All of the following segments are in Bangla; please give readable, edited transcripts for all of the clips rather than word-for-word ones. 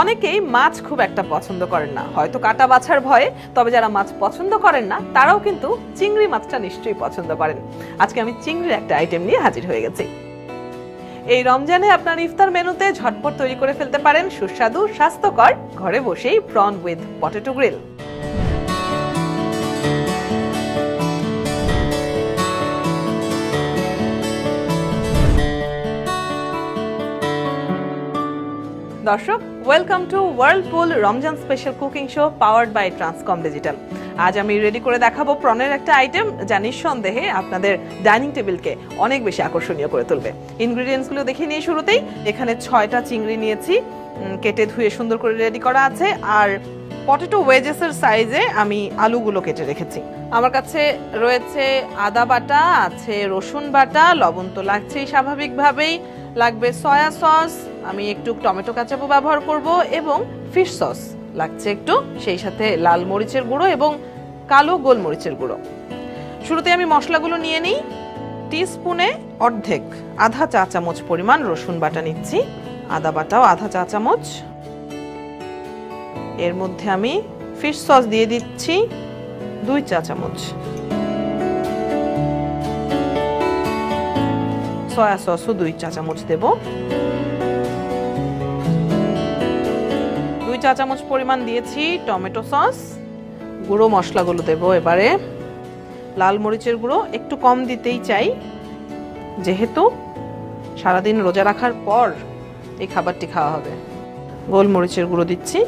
অনেকেই মাছ খুব একটা পছন্দ করেন না, হয়তো কাটা বাছার ভয়ে। তবে যারা মাছ পছন্দ করেন না তারাও কিন্তু চিংড়ি মাছটা নিশ্চয়ই পছন্দ করেন। আজকে আমি চিংড়ির একটা আইটেম নিয়ে হাজির হয়ে গেছি। এই রমজানে আপনার ইফতার মেনুতে ঝটপট তৈরি করে ফেলতে পারেন সুস্বাদু স্বাস্থ্যকর ঘরে বসেই প্রন উইথ পটেটো গ্রিল। দর্শক, welcome to Whirlpool Ramzan special cooking show powered by Transcom digital. আজ আমি রেডি করে দেখাবো প্রনের একটা আইটেম যা নিঃসন্দেহে আপনাদের ডাইনিং টেবিলকে অনেক বেশি আকর্ষণীয় করে তুলবে। ইনগ্রেডিয়েন্টসগুলো দেখে নিয়ে শুরুতেই এখানে 6টা চিংড়ি নিয়েছি, কেটে ধুয়ে সুন্দর করে রেডি করা আছে। আর পটেটো ওয়েজেসের সাইজে আমি আলুগুলো কেটে রেখেছি। আমার কাছে রয়েছে আদা বাটা, আছে রসুন বাটা, লবণ তো লাগছেই স্বাভাবিকভাবেই, লাগবে সয়া সস, আমি একটু টমেটো কাঁচাপো ব্যবহার করব, এবং ফিশ সস লাগছে একটু, সেই সাথে লাল মরিচের গুঁড়ো এবং কালো গোলমরিচের গুঁড়ো। শুরুতে আমি মশলাগুলো নিয়ে নিই। টিস্পুনে অর্ধেক আধা চা চামচ পরিমাণ রসুন বাটা নিচ্ছি, আদা বাটাও আধা চা চামচ। এর মধ্যে আমি ফিশ সস দিয়ে দিচ্ছি 2 চা চামচ, সয়া সসও 2 চা চামচ দেব। 2 চা চামচ পরিমাণ দিয়েছি টমেটো সস। গুঁড়ো মশলাগুলো দেব এবারে। লাল মরিচের গুঁড়ো একটু কম দিতেই চাই, যেহেতু সারাদিন রোজা রাখার পর এই খাবারটি খাওয়া হবে। গোলমরিচের গুঁড়ো দিচ্ছি,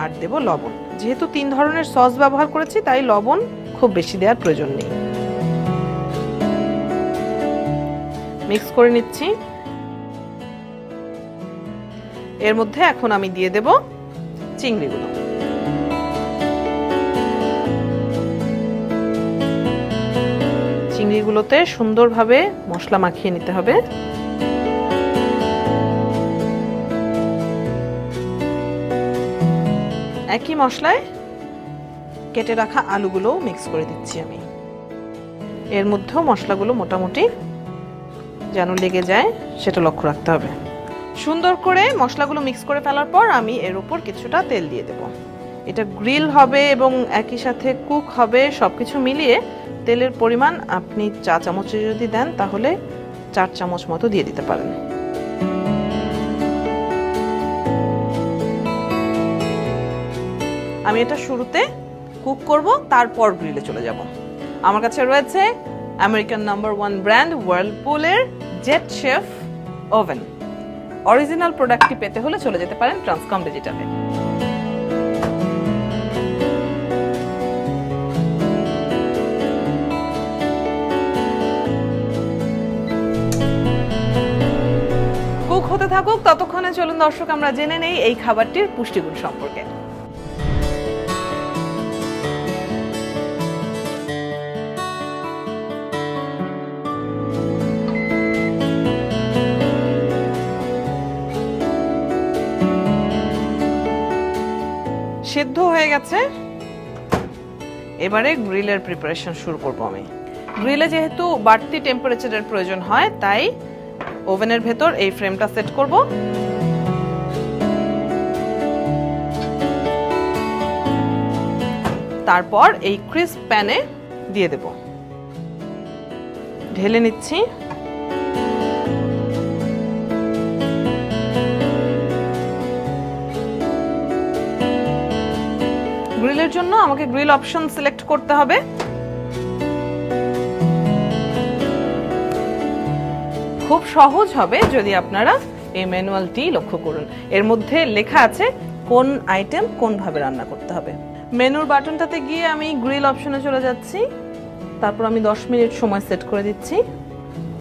আর দেব লবণ। যেহেতু 3 ধরনের সস ব্যবহার করেছি তাই লবণ খুব বেশি দেওয়ার প্রয়োজন নেই। মিক্স করে নিচ্ছি। এর মধ্যে এখন আমি দিয়ে দেব চিংড়িগুলো। চিংড়িগুলোতে সুন্দরভাবে মশলা মাখিয়ে নিতে হবে। একই মশলায় কেটে রাখা আলুগুলো মিক্স করে দিচ্ছি আমি। এর মধ্যেও মশলাগুলো মোটামুটি যেন লেগে যায় সেটা লক্ষ্য রাখতে হবে। সুন্দর করে মশলাগুলো মিক্স করে ফেলার পর আমি এর উপর কিছুটা তেল দিয়ে দেব। এটা গ্রিল হবে এবং একই সাথে কুক হবে, সবকিছু মিলিয়ে তেলের পরিমাণ আপনি চা চামচে যদি দেন তাহলে 4 চামচ মতো দিয়ে দিতে পারেন। আমি এটা শুরুতে কুক করব, তারপর গ্রিলে চলে যাব। আমার কাছে রয়েছে আমেরিকান নাম্বার 1 ব্র্যান্ড Whirlpool-এর জেট শেফ ওভেন। অরিজিনাল প্রোডাক্টটি পেতে হলে চলে যেতে পারেন Transcom ডিজিটালে। কুক হতে থাকুক, ততক্ষণে চলুন দর্শক আমরা জেনে নেই এই খাবারটির পুষ্টিগুণ সম্পর্কে। সিদ্ধ হয়ে গেছে, এবারে গ্রিলের প্রিপারেশন শুরু করব আমি। গ্রিলে যেহেতু বাড়তি টেম্পারেচারের প্রয়োজন হয় তাই ওভেনের ভেতর এই ফ্রেমটা সেট করব। তারপর এই ক্রিস্প প্যানে দিয়ে দেব। ঢেলে নিচ্ছি। গ্রিলের জন্য আমাকে গ্রিল অপশন সিলেক্ট করতে হবে। খুব সহজ হবে যদি আপনারা এই ম্যানুয়ালটি লক্ষ্য করুন। এর মধ্যে লেখা আছে কোন আইটেম কোন ভাবে রান্না করতে হবে। মেনুর বাটনটাতে গিয়ে আমি গ্রিল অপশনে চলে যাচ্ছি। তারপর আমি 10 মিনিট সময় সেট করে দিচ্ছি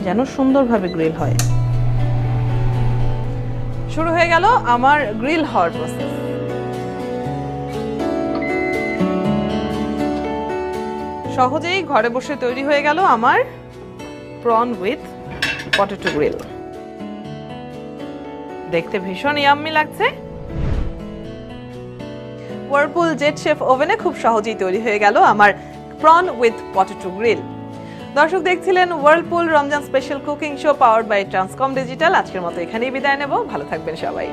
যেন সুন্দরভাবে গ্রিল হয়। শুরু হয়ে গেল আমার গ্রিল হওয়ার প্রসেস। সহজেই ঘরে বসে তৈরি হয়ে গেল আমার প্রন উইথ পটেটো গ্রিল। দেখতে ভীষণ ইয়াম্মি লাগছে। Whirlpool জেট শেফ ওভেনে খুব সহজেই তৈরি হয়ে গেল আমার প্রন উইথ পটেটো গ্রিল। দর্শক দেখছিলেন Whirlpool Ramzan special cooking show powered by Transcom digital. আজকের মতো এখানেই বিদায় নেব। ভালো থাকবেন সবাই।